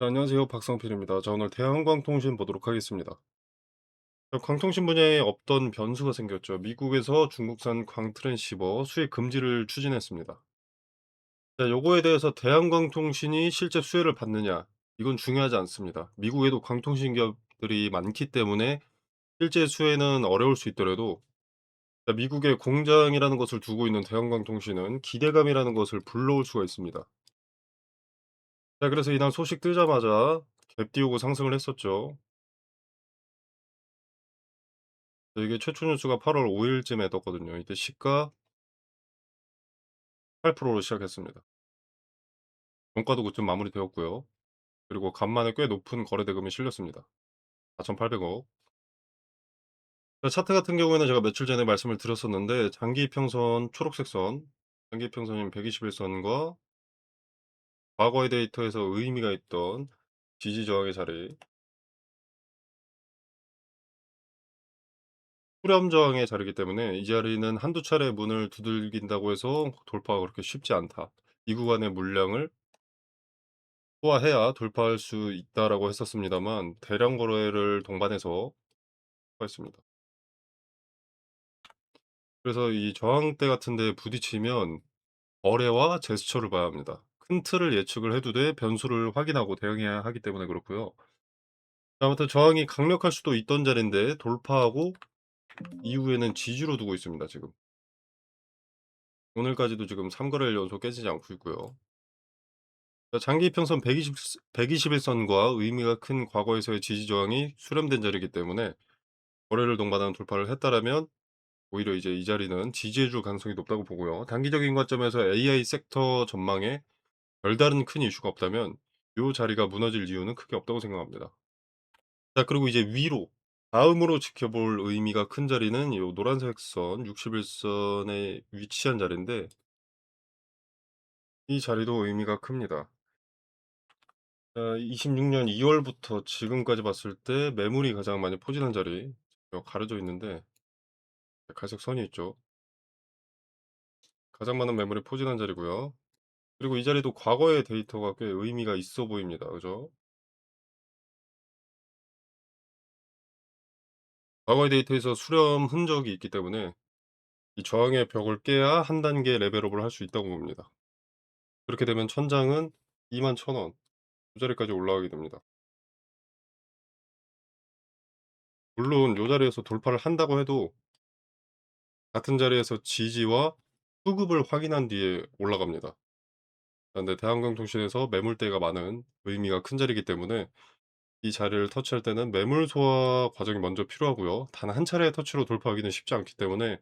네, 안녕하세요. 박성필입니다. 자, 오늘 대한광통신 보도록 하겠습니다. 자, 광통신 분야에 없던 변수가 생겼죠. 미국에서 중국산 광트랜시버 수입 금지를 추진했습니다. 자, 요거에 대해서 대한광통신이 실제 수혜를 받느냐? 이건 중요하지 않습니다. 미국에도 광통신 기업들이 많기 때문에 실제 수혜는 어려울 수 있더라도, 자, 미국의 공장이라는 것을 두고 있는 대한광통신은 기대감이라는 것을 불러올 수가 있습니다. 자, 그래서 이날 소식 뜨자마자 갭 띄우고 상승을 했었죠. 이게 최초 뉴스가 8월 5 일쯤에 떴거든요. 이때 시가 8%로 시작했습니다. 종가도 그쯤 마무리되었고요. 그리고 간만에 꽤 높은 거래 대금이 실렸습니다. 4,800억. 차트 같은 경우에는 제가 며칠 전에 말씀을 드렸었는데 장기 이평선 초록색 선, 장기 이평선인 121 선과 과거의 데이터에서 의미가 있던 지지 저항의 자리, 수렴 저항의 자리이기 때문에 이 자리는 한두 차례 문을 두들긴다고 해서 돌파가 그렇게 쉽지 않다. 이 구간의 물량을 소화해야 돌파할 수 있다라고 했었습니다만 대량 거래를 동반해서 했습니다. 그래서 이 저항대 같은 데 부딪히면 거래와 제스처를 봐야 합니다. 큰 틀을 예측을 해도 돼 변수를 확인하고 대응해야 하기 때문에 그렇고요. 아무튼 저항이 강력할 수도 있던 자리인데 돌파하고 이후에는 지지로 두고 있습니다 지금. 오늘까지도 지금 3 거래일 연속 깨지지 않고 있고요. 장기 이평선 121 선과 의미가 큰 과거에서의 지지 저항이 수렴된 자리이기 때문에 거래를 동반하는 돌파를 했다라면 오히려 이제 이 자리는 지지해 줄 가능성이 높다고 보고요. 단기적인 관점에서 AI 섹터 전망에 별다른 큰 이슈가 없다면 요 자리가 무너질 이유는 크게 없다고 생각합니다. 자, 그리고 이제 위로 다음으로 지켜볼 의미가 큰 자리는 요 노란색 선 61 선에 위치한 자리인데 이 자리도 의미가 큽니다. 26년 2 월부터 지금까지 봤을 때 매물이 가장 많이 포진한 자리 가려져 있는데 갈색 선이 있죠. 가장 많은 매물이 포진한 자리고요. 그리고 이 자리도 과거의 데이터가 꽤 의미가 있어 보입니다. 그죠? 과거의 데이터에서 수렴 흔적이 있기 때문에 이 저항의 벽을 깨야 한 단계 레벨업을 할 수 있다고 봅니다. 그렇게 되면 천장은 21,000원 이 자리까지 올라가게 됩니다. 물론 요 자리에서 돌파를 한다고 해도 같은 자리에서 지지와 수급을 확인한 뒤에 올라갑니다. 근데 대한강통신에서 매물대가 많은 의미가 큰 자리이기 때문에 이 자리를 터치할 때는 매물 소화 과정이 먼저 필요하고요. 단 한 차례의 터치로 돌파하기는 쉽지 않기 때문에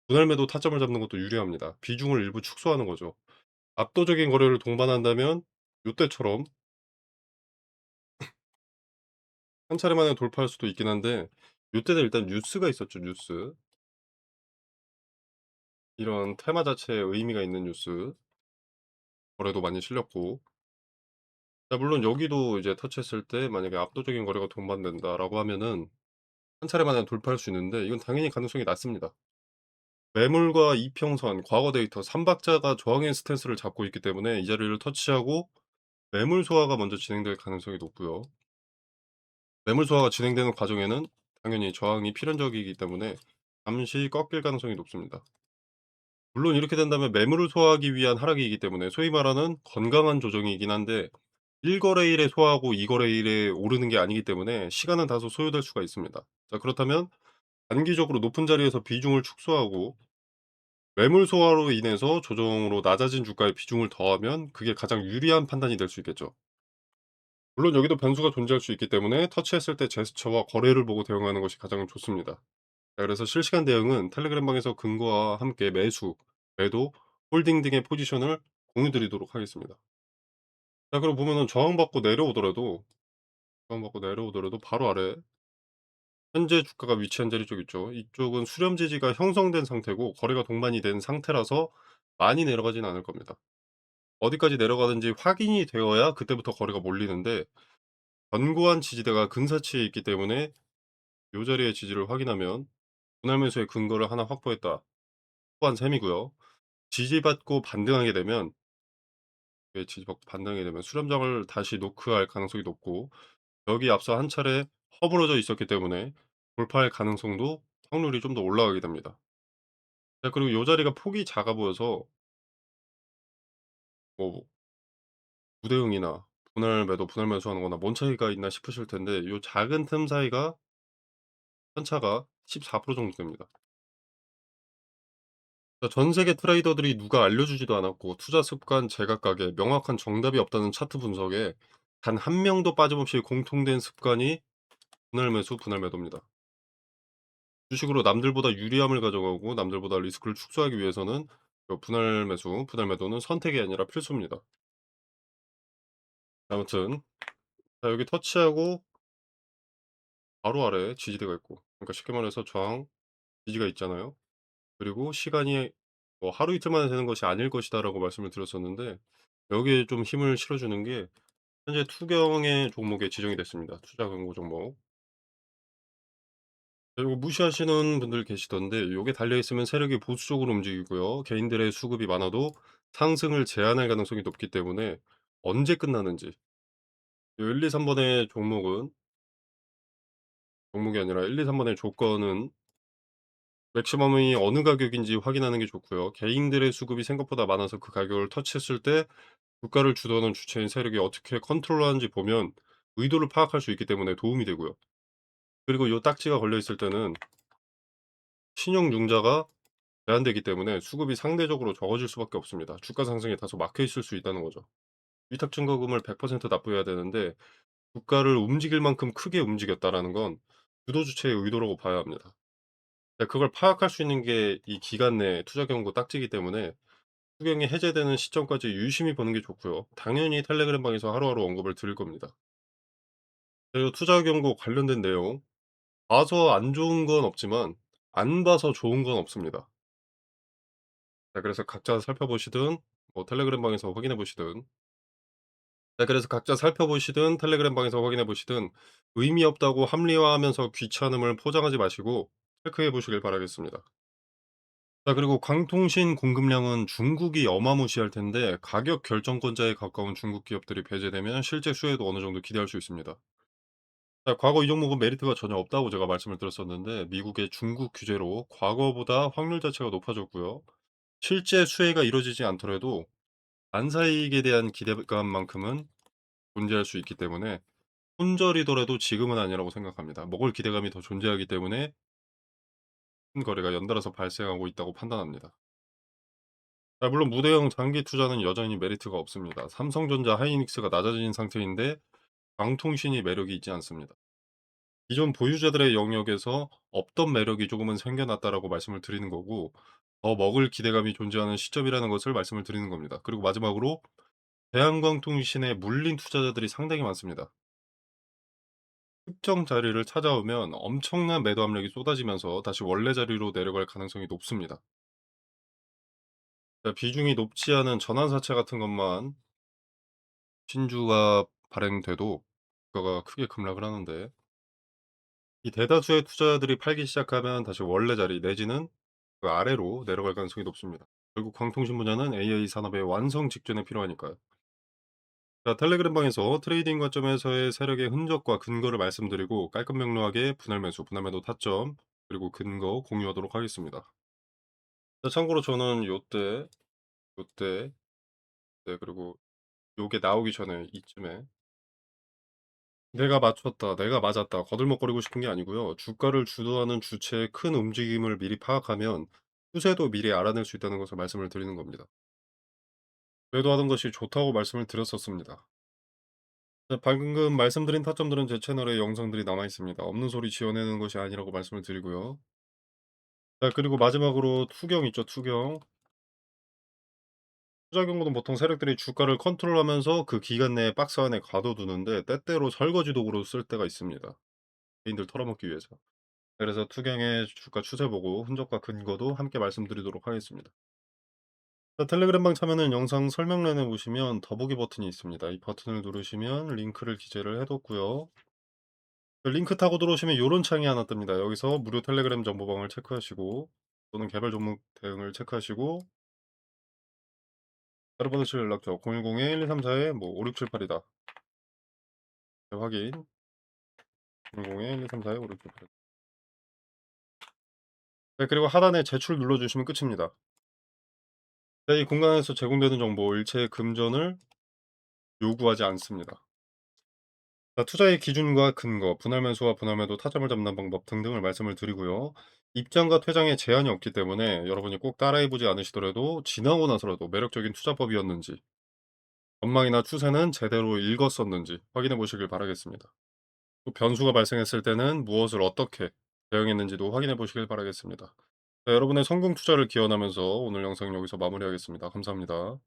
분할 매도 타점을 잡는 것도 유리합니다. 비중을 일부 축소하는 거죠. 압도적인 거래를 동반한다면 요때처럼 한 차례 만에 돌파할 수도 있긴 한데 요때는 일단 뉴스가 있었죠, 뉴스. 이런 테마 자체에 의미가 있는 뉴스 거래도 많이 실렸고 자, 물론 여기도 이제 터치했을 때 만약에 압도적인 거래가 동반된다라고 하면은 한 차례 만에 돌파할 수 있는데 이건 당연히 가능성이 낮습니다. 매물과 이평선, 과거 데이터 3 박자가 저항의 스탠스를 잡고 있기 때문에 이 자리를 터치하고 매물 소화가 먼저 진행될 가능성이 높고요. 매물 소화가 진행되는 과정에는 당연히 저항이 필연적이기 때문에 잠시 꺾일 가능성이 높습니다. 물론 이렇게 된다면 매물을 소화하기 위한 하락이기 때문에 소위 말하는 건강한 조정이긴 한데 1 거래일에 소화하고 2 거래일에 오르는 게 아니기 때문에 시간은 다소 소요될 수가 있습니다. 자, 그렇다면 단기적으로 높은 자리에서 비중을 축소하고 매물 소화로 인해서 조정으로 낮아진 주가의 비중을 더하면 그게 가장 유리한 판단이 될 수 있겠죠. 물론 여기도 변수가 존재할 수 있기 때문에 터치했을 때 제스처와 거래를 보고 대응하는 것이 가장 좋습니다. 자, 그래서 실시간 대응은 텔레그램 방에서 근거와 함께 매수, 매도, 홀딩 등의 포지션을 공유 드리도록 하겠습니다. 자, 그리고 보면은 저항받고 내려오더라도 바로 아래 현재 주가가 위치한 자리 쪽 있죠. 이쪽은 수렴 지지가 형성된 상태고 거래가 동반이 된 상태라서 많이 내려가진 않을 겁니다. 어디까지 내려가는지 확인이 되어야 그때부터 거래가 몰리는데 견고한 지지대가 근사치에 있기 때문에 요 자리의 지지를 확인하면 분할 매수의 근거를 하나 확보했다. 확보한 셈이고요. 지지받고 반등하게 되면 게 지속 반등이 되면 수렴장을 다시 노크할 가능성이 높고, 여기 앞서 한 차례 허물어져 있었기 때문에 돌파할 가능성도 확률이 좀 더 올라가게 됩니다. 자, 그리고 요 자리가 폭이 작아 보여서 뭐 우대응이나 분할 매수하는 거나 뭔 차이가 있나 싶으실 텐데, 요 작은 틈 사이가 편차가 14% 정도 됩니다. 전 세계 트레이더들이 누가 알려주지도 않았고 투자 습관 제각각의 명확한 정답이 없다는 차트 분석에 단 한 명도 빠짐없이 공통된 습관이 분할 매수, 분할 매도입니다. 주식으로 남들보다 유리함을 가져가고 남들보다 리스크를 축소하기 위해서는 분할 매수, 분할 매도는 선택이 아니라 필수입니다. 아무튼 자, 여기 터치하고 바로 아래에 지지대가 있고, 그러니까 쉽게 말해서 저항, 지지가 있잖아요. 그리고 시간이 뭐 하루 이틀 만에 되는 것이 아닐 것이다라고 말씀을 드렸었는데, 여기에 좀 힘을 실어주는 게 현재 투경의 종목에 지정이 됐습니다. 투자 광고 종목. 요거 무시하시는 분들 계시던데, 요게 달려 있으면 세력이 보수적으로 움직이고요. 개인들의 수급이 많아도 상승을 제한할 가능성이 높기 때문에 언제 끝나는지, 요 1-2-3 번의 종목이 아니라 1-2-3 번의 조건은 맥시멈이 어느 가격인지 확인하는 게 좋고요. 개인들의 수급이 생각보다 많아서 그 가격을 터치했을 때 주가를 주도하는 주체인 세력이 어떻게 컨트롤하는지 보면 의도를 파악할 수 있기 때문에 도움이 되고요. 그리고 요 딱지가 걸려 있을 때는 신용융자가 제한되기 때문에 수급이 상대적으로 적어질 수밖에 없습니다. 주가 상승에 다소 막혀 있을 수 있다는 거죠. 위탁 증거금을 100% 납부해야 되는데 주가를 움직일 만큼 크게 움직였다라는 건 주도 주체의 의도라고 봐야 합니다. 네, 그걸 파악할 수 있는 게 이 기간 내 투자 경고 딱지이기 때문에 수경이 해제되는 시점까지 유심히 보는 게 좋고요. 당연히 텔레그램 방에서 하루하루 언급을 드릴 겁니다. 그리고 투자 경고 관련된 내용, 봐서 안 좋은 건 없지만 안 봐서 좋은 건 없습니다. 자, 그래서 각자 살펴보시든 뭐 텔레그램 방에서 확인해 보시든, 텔레그램 방에서 확인해 보시든 의미 없다고 합리화하면서 귀찮음을 포장하지 마시고 체크해 보시길 바라겠습니다. 자, 그리고 광통신 공급량은 중국이 어마무시할 텐데 가격 결정권자에 가까운 중국 기업들이 배제되면 실제 수혜도 어느 정도 기대할 수 있습니다. 자, 과거 이 종목은 메리트가 전혀 없다고 제가 말씀을 드렸었는데 미국의 중국 규제로 과거보다 확률 자체가 높아졌고요. 실제 수혜가 이루어지지 않더라도 반사이익에 대한 기대감만큼은 존재할 수 있기 때문에 손절이더라도 지금은 아니라고 생각합니다. 먹을 기대감이 더 존재하기 때문에 큰 거래가 연달아서 발생하고 있다고 판단합니다. 자, 물론 무대형 장기 투자는 여전히 메리트가 없습니다. 삼성전자, 하이닉스가 낮아진 상태인데 방통신이 매력이 있지 않습니다. 기존 보유자들의 영역에서 없던 매력이 조금은 생겨났다라고 말씀을 드리는 거고, 더 먹을 기대감이 존재하는 시점이라는 것을 말씀을 드리는 겁니다. 그리고 마지막으로 대한광통신에 물린 투자자들이 상당히 많습니다. 특정 자리를 찾아오면 엄청난 매도 압력이 쏟아지면서 다시 원래 자리로 내려갈 가능성이 높습니다. 자, 비중이 높지 않은 전환사채 같은 것만 신주가 발행돼도 주가가 크게 급락을 하는데, 이 대다수의 투자자들이 팔기 시작하면 다시 원래 자리 내지는 그 아래로 내려갈 가능성이 높습니다. 결국 광통신 분야는 AI 산업의 완성 직전에 필요하니까요. 자, 텔레그램 방에서 트레이딩 관점에서의 세력의 흔적과 근거를 말씀드리고 깔끔 명료하게 분할 매수, 분할 매도 타점, 그리고 근거 공유하도록 하겠습니다. 자, 참고로 저는 요때, 네, 그리고 요게 나오기 전에 이쯤에 '내가 맞췄다. 내가 맞았다.' 거들먹거리고 싶은 게 아니고요. 주가를 주도하는 주체의 큰 움직임을 미리 파악하면 추세도 미리 알아낼 수 있다는 것을 말씀을 드리는 겁니다. 매도하는 것이 좋다고 말씀을 드렸었습니다. 네, 방금 말씀드린 타점들은 제 채널에 영상들이 남아 있습니다. 없는 소리 지어내는 것이 아니라고 말씀을 드리고요. 자, 그리고 마지막으로 투경 있죠, 투경. 투자 경고는 보통 세력들이 주가를 컨트롤하면서 그 기간 내에 박스 안에 가둬두는데 때때로 설거지 도구로 쓸 때가 있습니다, 개인들 털어먹기 위해서. 그래서 투경의 주가 추세 보고 흔적과 근거도 함께 말씀드리도록 하겠습니다. 자, 텔레그램방 참여는 영상 설명란에 보시면 더보기 버튼이 있습니다. 이 버튼을 누르시면 링크를 기재를 해뒀고요. 그 링크 타고 들어오시면 요런 창이 하나 뜹니다. 여기서 무료 텔레그램 정보방을 체크하시고 또는 개발 종목 대응을 체크하시고 따로 받으실 연락처 010-1234 뭐 5678이다. 네, 확인. 010-1234 5678. 네, 그리고 하단에 제출 눌러 주시면 끝입니다. 네, 이 공간에서 제공되는 정보 일체의 금전을 요구하지 않습니다. 자, 투자의 기준과 근거, 분할 매수와 분할 매도, 타점을 잡는 방법 등등을 말씀을 드리고요. 입장과 퇴장에 제한이 없기 때문에 여러분이 꼭 따라해 보지 않으시더라도 지나고 나서라도 매력적인 투자법이었는지, 전망이나 추세는 제대로 읽었었는지 확인해 보시길 바라겠습니다. 또 변수가 발생했을 때는 무엇을 어떻게 대응했는지도 확인해 보시길 바라겠습니다. 자, 여러분의 성공 투자를 기원하면서 오늘 영상 여기서 마무리하겠습니다. 감사합니다.